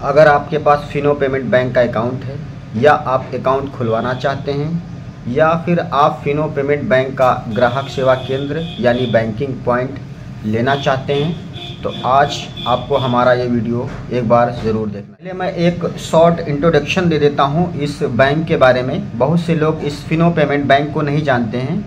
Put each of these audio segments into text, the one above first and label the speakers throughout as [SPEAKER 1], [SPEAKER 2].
[SPEAKER 1] अगर आपके पास Fino payment bank का अकाउंट है या आप अकाउंट खुलवाना चाहते हैं या फिर आप फिनो पेमेंट बैंक का ग्राहक सेवा केंद्र यानी बैंकिंग पॉइंट लेना चाहते हैं तो आज आपको हमारा ये वीडियो एक बार ज़रूर देखना। पहले मैं एक शॉर्ट इंट्रोडक्शन दे देता हूँ इस बैंक के बारे में। बहुत से लोग इस फिनो पेमेंट बैंक को नहीं जानते हैं,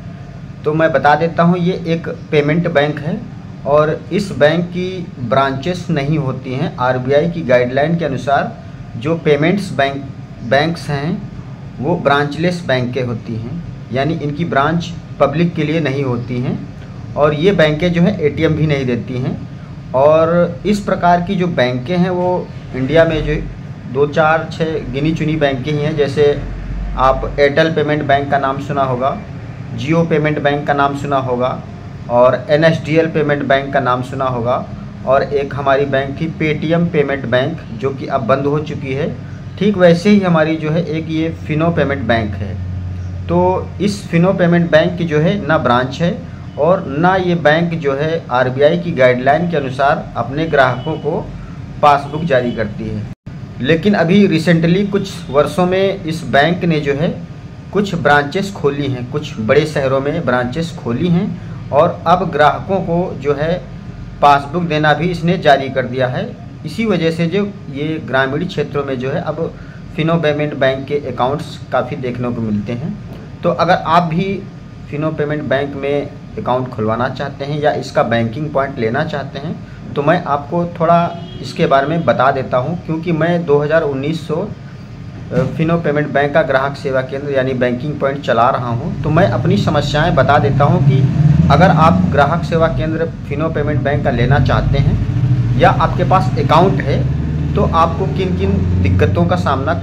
[SPEAKER 1] तो मैं बता देता हूँ। ये एक पेमेंट बैंक है और इस बैंक की ब्रांचेस नहीं होती हैं। आरबीआई की गाइडलाइन के अनुसार जो पेमेंट्स बैंक्स हैं वो ब्रांचलेस बैंकें होती हैं, यानी इनकी ब्रांच पब्लिक के लिए नहीं होती हैं और ये बैंकें जो है एटीएम भी नहीं देती हैं। और इस प्रकार की जो बैंकें हैं वो इंडिया में जो 2-4-6 गिनी चुनी बैंकें ही हैं। जैसे आप एयरटेल पेमेंट बैंक का नाम सुना होगा, जियो पेमेंट बैंक का नाम सुना होगा और एनएसडीएल पेमेंट बैंक का नाम सुना होगा और एक हमारी बैंक थी पेटीएम पेमेंट बैंक जो कि अब बंद हो चुकी है। ठीक वैसे ही हमारी जो है एक ये फिनो पेमेंट बैंक है। तो इस फिनो पेमेंट बैंक की जो है ना ब्रांच है और ना ये बैंक जो है आरबीआई की गाइडलाइन के अनुसार अपने ग्राहकों को पासबुक जारी करती है। लेकिन अभी रिसेंटली कुछ वर्षों में इस बैंक ने जो है कुछ ब्रांचेस खोली हैं, कुछ बड़े शहरों में ब्रांचेस खोली हैं और अब ग्राहकों को जो है पासबुक देना भी इसने जारी कर दिया है। इसी वजह से जो ये ग्रामीण क्षेत्रों में जो है अब फिनो पेमेंट बैंक के अकाउंट्स काफ़ी देखने को मिलते हैं। तो अगर आप भी फिनो पेमेंट बैंक में अकाउंट खुलवाना चाहते हैं या इसका बैंकिंग पॉइंट लेना चाहते हैं तो मैं आपको थोड़ा इसके बारे में बता देता हूं, क्योंकि मैं 2019 फिनो पेमेंट बैंक का ग्राहक सेवा केंद्र यानी बैंकिंग पॉइंट चला रहा हूं। तो मैं अपनी समस्याएं बता देता हूं कि अगर आप ग्राहक सेवा केंद्र फिनो पेमेंट बैंक का लेना चाहते हैं या आपके पास अकाउंट है तो आपको किन किन दिक्कतों का सामना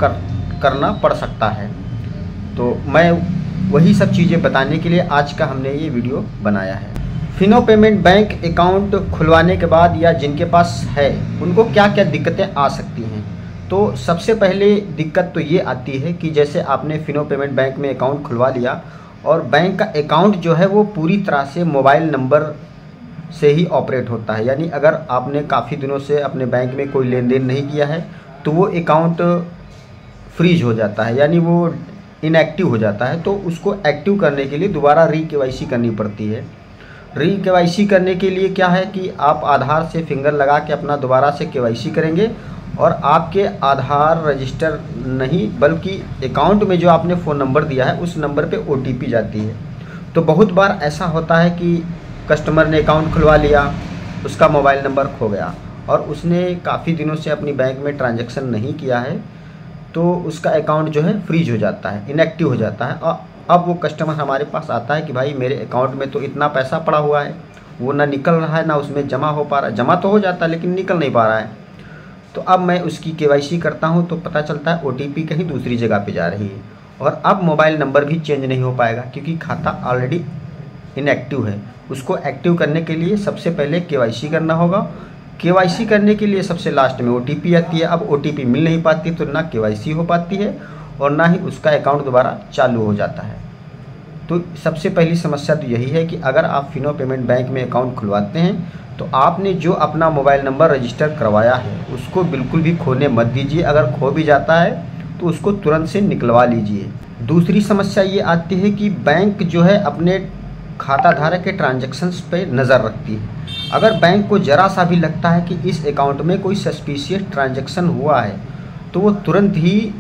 [SPEAKER 1] करना पड़ सकता है। तो मैं वही सब चीज़ें बताने के लिए आज का हमने ये वीडियो बनाया है। फिनो पेमेंट बैंक अकाउंट खुलवाने के बाद या जिनके पास है उनको क्या क्या दिक्कतें आ सकती हैं। तो सबसे पहले दिक्कत तो ये आती है कि जैसे आपने फिनो पेमेंट बैंक में अकाउंट खुलवा लिया और बैंक का अकाउंट जो है वो पूरी तरह से मोबाइल नंबर से ही ऑपरेट होता है। यानी अगर आपने काफ़ी दिनों से अपने बैंक में कोई लेन देन नहीं किया है तो वो अकाउंट फ्रीज हो जाता है, यानी वो इनएक्टिव हो जाता है। तो उसको एक्टिव करने के लिए दोबारा री-केवाईसी करनी पड़ती है। री-केवाईसी करने के लिए क्या है कि आप आधार से फिंगर लगा के अपना दोबारा से केवाईसी करेंगे और आपके आधार रजिस्टर नहीं बल्कि अकाउंट में जो आपने फ़ोन नंबर दिया है उस नंबर पे ओटीपी जाती है। तो बहुत बार ऐसा होता है कि कस्टमर ने अकाउंट खुलवा लिया, उसका मोबाइल नंबर खो गया और उसने काफ़ी दिनों से अपनी बैंक में ट्रांजैक्शन नहीं किया है तो उसका अकाउंट जो है फ्रीज हो जाता है, इनएक्टिव हो जाता है। और अब वो कस्टमर हमारे पास आता है कि भाई मेरे अकाउंट में तो इतना पैसा पड़ा हुआ है, वो ना निकल रहा है ना उसमें जमा हो पा रहा है। जमा तो हो जाता है लेकिन निकल नहीं पा रहा है। तो अब मैं उसकी केवाईसी करता हूं तो पता चलता है ओटीपी कहीं दूसरी जगह पे जा रही है और अब मोबाइल नंबर भी चेंज नहीं हो पाएगा क्योंकि खाता ऑलरेडी इनएक्टिव है। उसको एक्टिव करने के लिए सबसे पहले केवाईसी करना होगा। केवाईसी करने के लिए सबसे लास्ट में ओटीपी आती है। अब ओटीपी मिल नहीं पाती तो ना केवाईसी हो पाती है और ना ही उसका अकाउंट दोबारा चालू हो जाता है। तो सबसे पहली समस्या तो यही है कि अगर आप फिनो पेमेंट बैंक में अकाउंट खुलवाते हैं तो आपने जो अपना मोबाइल नंबर रजिस्टर करवाया है उसको बिल्कुल भी खोने मत दीजिए। अगर खो भी जाता है तो उसको तुरंत से निकलवा लीजिए। दूसरी समस्या ये आती है कि बैंक जो है अपने खाता धारक के ट्रांजैक्शंस पे नज़र रखती है। अगर बैंक को ज़रा सा भी लगता है कि इस अकाउंट में कोई सस्पिशियस ट्रांजैक्शन हुआ है तो वो तुरंत ही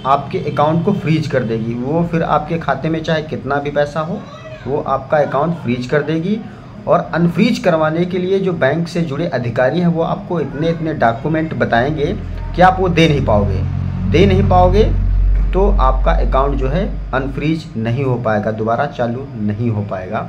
[SPEAKER 1] आपके अकाउंट को फ्रीज कर देगी। वो फिर आपके खाते में चाहे कितना भी पैसा हो वो आपका अकाउंट फ्रीज कर देगी। और अनफ्रीज करवाने के लिए जो बैंक से जुड़े अधिकारी हैं वो आपको इतने इतने डॉक्यूमेंट बताएंगे कि आप वो दे नहीं पाओगे तो आपका अकाउंट जो है अनफ्रीज नहीं हो पाएगा, दोबारा चालू नहीं हो पाएगा।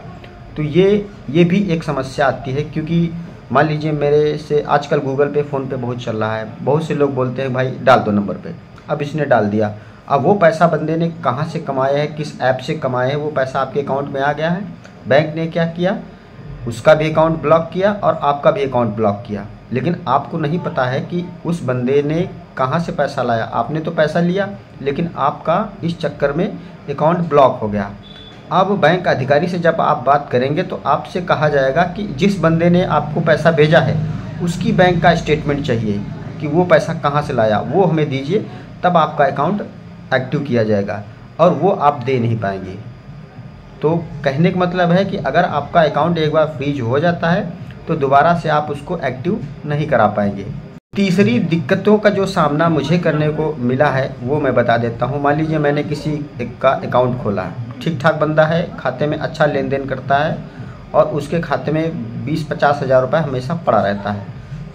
[SPEAKER 1] तो ये भी एक समस्या आती है क्योंकि मान लीजिए मेरे से आजकल गूगल पे फ़ोन पे बहुत चल रहा है। बहुत से लोग बोलते हैं भाई डाल दो नंबर पे, अब इसने डाल दिया। अब वो पैसा बंदे ने कहाँ से कमाया है, किस ऐप से कमाया है, वो पैसा आपके अकाउंट में आ गया है। बैंक ने क्या किया, उसका भी अकाउंट ब्लॉक किया और आपका भी अकाउंट ब्लॉक किया। लेकिन आपको नहीं पता है कि उस बंदे ने कहाँ से पैसा लाया। आपने तो पैसा लिया लेकिन आपका इस चक्कर में अकाउंट ब्लॉक हो गया। अब बैंक अधिकारी से जब आप बात करेंगे तो आपसे कहा जाएगा कि जिस बंदे ने आपको पैसा भेजा है उसकी बैंक का स्टेटमेंट चाहिए। कि वो पैसा कहाँ से लाया, वो हमें दीजिए, तब आपका अकाउंट एक्टिव किया जाएगा, और वो आप दे नहीं पाएंगे। तो कहने का मतलब है कि अगर आपका अकाउंट एक बार फ्रीज हो जाता है तो दोबारा से आप उसको एक्टिव नहीं करा पाएंगे। तीसरी दिक्कतों का जो सामना मुझे करने को मिला है वो मैं बता देता हूँ। मान लीजिए मैंने किसी का अकाउंट खोला, ठीक ठाक बंदा है, खाते में अच्छा लेन देन करता है और उसके खाते में 20-50 हज़ार रुपये हमेशा पड़ा रहता है।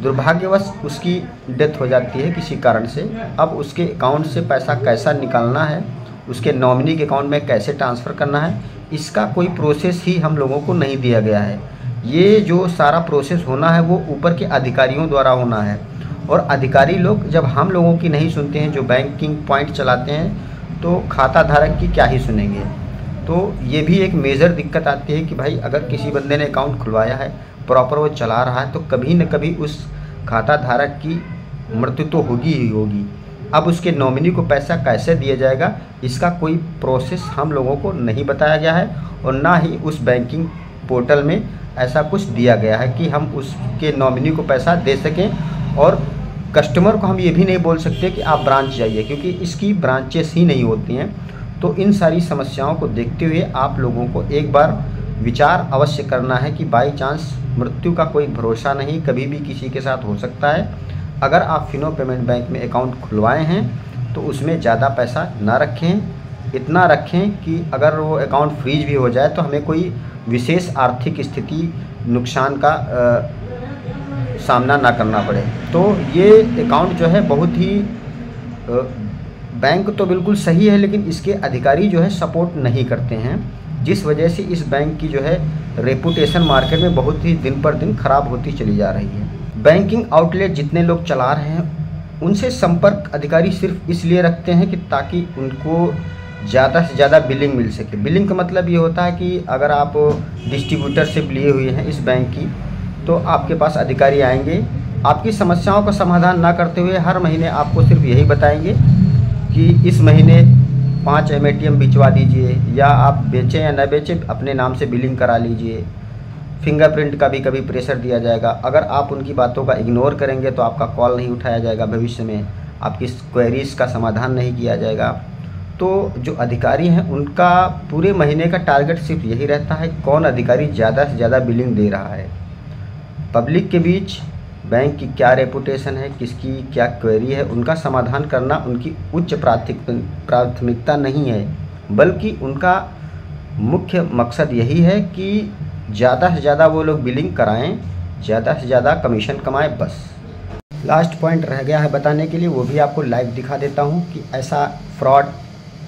[SPEAKER 1] दुर्भाग्यवश उसकी डेथ हो जाती है किसी कारण से। अब उसके अकाउंट से पैसा कैसा निकालना है, उसके नॉमिनी के अकाउंट में कैसे ट्रांसफ़र करना है, इसका कोई प्रोसेस ही हम लोगों को नहीं दिया गया है। ये जो सारा प्रोसेस होना है वो ऊपर के अधिकारियों द्वारा होना है, और अधिकारी लोग जब हम लोगों की नहीं सुनते हैं, जो बैंकिंग पॉइंट चलाते हैं, तो खाता धारक की क्या ही सुनेंगे। तो ये भी एक मेजर दिक्कत आती है कि भाई अगर किसी बंदे ने अकाउंट खुलवाया है, प्रॉपर वो चला रहा है, तो कभी न कभी उस खाता धारक की मृत्यु तो होगी ही होगी। अब उसके नॉमिनी को पैसा कैसे दिया जाएगा, इसका कोई प्रोसेस हम लोगों को नहीं बताया गया है, और ना ही उस बैंकिंग पोर्टल में ऐसा कुछ दिया गया है कि हम उसके नॉमिनी को पैसा दे सकें। और कस्टमर को हम ये भी नहीं बोल सकते कि आप ब्रांच जाइए, क्योंकि इसकी ब्रांचेस ही नहीं होती हैं। तो इन सारी समस्याओं को देखते हुए आप लोगों को एक बार विचार अवश्य करना है कि बाई चांस मृत्यु का कोई भरोसा नहीं, कभी भी किसी के साथ हो सकता है। अगर आप फिनो पेमेंट बैंक में अकाउंट खुलवाए हैं तो उसमें ज़्यादा पैसा ना रखें, इतना रखें कि अगर वो अकाउंट फ्रीज भी हो जाए तो हमें कोई विशेष आर्थिक स्थिति नुकसान का सामना ना करना पड़े। तो ये अकाउंट जो है बहुत ही बैंक तो बिल्कुल सही है, लेकिन इसके अधिकारी जो है सपोर्ट नहीं करते हैं, जिस वजह से इस बैंक की जो है रेपुटेशन मार्केट में बहुत ही दिन पर दिन खराब होती चली जा रही है। बैंकिंग आउटलेट जितने लोग चला रहे हैं उनसे संपर्क अधिकारी सिर्फ इसलिए रखते हैं कि ताकि उनको ज़्यादा से ज़्यादा बिलिंग मिल सके। बिलिंग का मतलब ये होता है कि अगर आप डिस्ट्रीब्यूटर से लिए हुए हैं इस बैंक की, तो आपके पास अधिकारी आएंगे, आपकी समस्याओं का समाधान ना करते हुए हर महीने आपको सिर्फ यही बताएंगे कि इस महीने 5 MATM बिचवा दीजिए, या आप बेचें या न बेचें अपने नाम से बिलिंग करा लीजिए। फिंगरप्रिंट का भी कभी प्रेशर दिया जाएगा। अगर आप उनकी बातों का इग्नोर करेंगे तो आपका कॉल नहीं उठाया जाएगा, भविष्य में आपकी क्वेरीज़ का समाधान नहीं किया जाएगा। तो जो अधिकारी हैं उनका पूरे महीने का टारगेट सिर्फ यही रहता है कौन अधिकारी ज़्यादा से ज़्यादा बिलिंग दे रहा है। पब्लिक के बीच बैंक की क्या रेपुटेशन है, किसकी क्या क्वेरी है, उनका समाधान करना उनकी उच्च प्राथमिकता नहीं है, बल्कि उनका मुख्य मकसद यही है कि ज़्यादा से ज़्यादा वो लोग बिलिंग कराएं, ज़्यादा से ज़्यादा कमीशन कमाएं, बस। लास्ट पॉइंट रह गया है बताने के लिए, वो भी आपको लाइव दिखा देता हूँ कि ऐसा फ्रॉड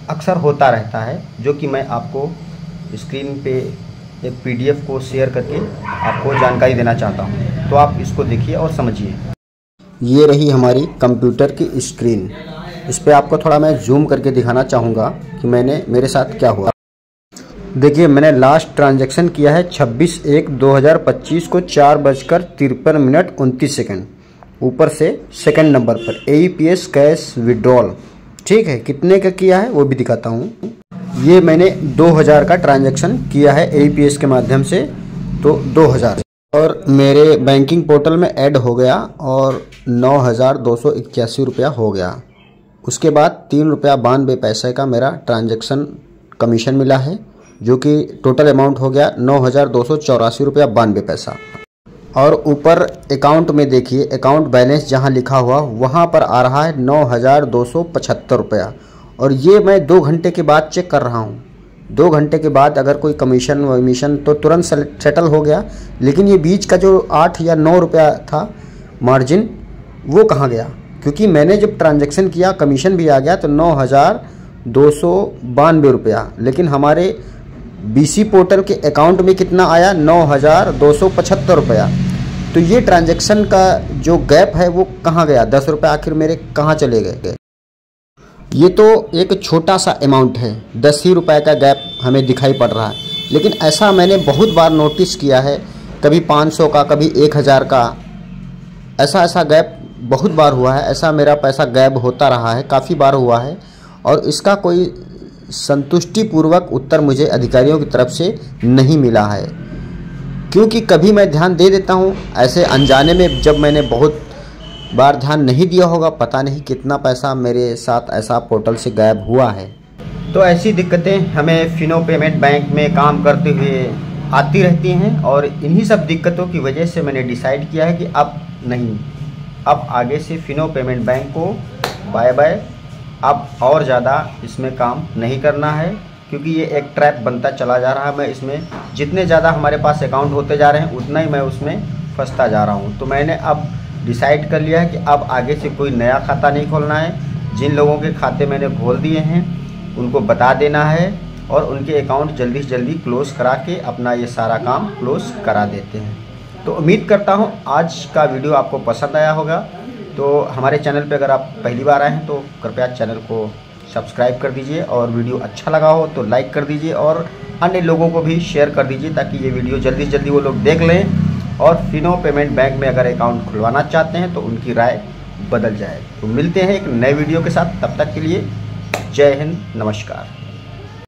[SPEAKER 1] अक्सर होता रहता है, जो कि मैं आपको स्क्रीन पे एक PDF को शेयर करके आपको जानकारी देना चाहता हूँ। तो आप इसको देखिए और समझिए। ये रही हमारी कंप्यूटर की स्क्रीन। इस पर आपको थोड़ा मैं जूम करके दिखाना चाहूँगा कि मेरे साथ क्या हुआ। देखिए, मैंने लास्ट ट्रांजैक्शन किया है 26/1/2025 को 4:53 ऊपर से सेकंड नंबर पर AEPS कैश विड्रॉल। ठीक है, कितने का किया है वो भी दिखाता हूँ। ये मैंने 2000 का ट्रांजैक्शन किया है AEPS के माध्यम से, तो 2000 और मेरे बैंकिंग पोर्टल में ऐड हो गया और 9,281 रुपया हो गया। उसके बाद 3 रुपया 92 पैसे का मेरा ट्रांजैक्शन कमीशन मिला है, जो कि टोटल अमाउंट हो गया 9,284 रुपया 92 पैसा। और ऊपर अकाउंट में देखिए, अकाउंट बैलेंस जहां लिखा हुआ वहां पर आ रहा है 9,275 रुपया, और ये मैं 2 घंटे के बाद चेक कर रहा हूँ। 2 घंटे के बाद अगर कोई कमीशन वमीशन तो तुरंत सेटल हो गया, लेकिन ये बीच का जो 8 या 9 रुपया था मार्जिन, वो कहाँ गया? क्योंकि मैंने जब ट्रांजैक्शन किया कमीशन भी आ गया तो 9,292 रुपया, लेकिन हमारे BC पोर्टल के अकाउंट में कितना आया? 9,275 रुपया। तो ये ट्रांजैक्शन का जो गैप है वो कहाँ गया? 10 रुपये आखिर मेरे कहाँ चले गए? ये तो एक छोटा सा अमाउंट है, 10 ही रुपये का गैप हमें दिखाई पड़ रहा है, लेकिन ऐसा मैंने बहुत बार नोटिस किया है। कभी 500 का, कभी 1000 का, ऐसा गैप बहुत बार हुआ है। ऐसा मेरा पैसा गैप होता रहा है, काफ़ी बार हुआ है, और इसका कोई संतुष्टिपूर्वक उत्तर मुझे अधिकारियों की तरफ से नहीं मिला है। क्योंकि कभी मैं ध्यान दे देता हूँ, ऐसे अनजाने में जब मैंने बहुत बार ध्यान नहीं दिया होगा, पता नहीं कितना पैसा मेरे साथ ऐसा पोर्टल से गायब हुआ है। तो ऐसी दिक्कतें हमें फिनो पेमेंट बैंक में काम करते हुए आती रहती हैं और इन्हीं सब दिक्कतों की वजह से मैंने डिसाइड किया है कि अब आगे से फिनो पेमेंट बैंक को बाय बाय, अब और ज़्यादा इसमें काम नहीं करना है, क्योंकि ये एक ट्रैप बनता चला जा रहा है। मैं इसमें जितने ज़्यादा हमारे पास अकाउंट होते जा रहे हैं उतना ही मैं उसमें फंसता जा रहा हूँ। तो मैंने अब डिसाइड कर लिया है कि अब आगे से कोई नया खाता नहीं खोलना है। जिन लोगों के खाते मैंने खोल दिए हैं उनको बता देना है और उनके अकाउंट जल्दी से जल्दी क्लोज़ करा के अपना ये सारा काम क्लोज़ करा देते हैं। तो उम्मीद करता हूँ आज का वीडियो आपको पसंद आया होगा। तो हमारे चैनल पे अगर आप पहली बार आए हैं तो कृपया चैनल को सब्सक्राइब कर दीजिए और वीडियो अच्छा लगा हो तो लाइक कर दीजिए और अन्य लोगों को भी शेयर कर दीजिए ताकि ये वीडियो जल्दी से जल्दी वो लोग देख लें और फिनो पेमेंट बैंक में अगर अकाउंट खुलवाना चाहते हैं तो उनकी राय बदल जाए। तो मिलते हैं एक नए वीडियो के साथ, तब तक के लिए जय हिंद, नमस्कार।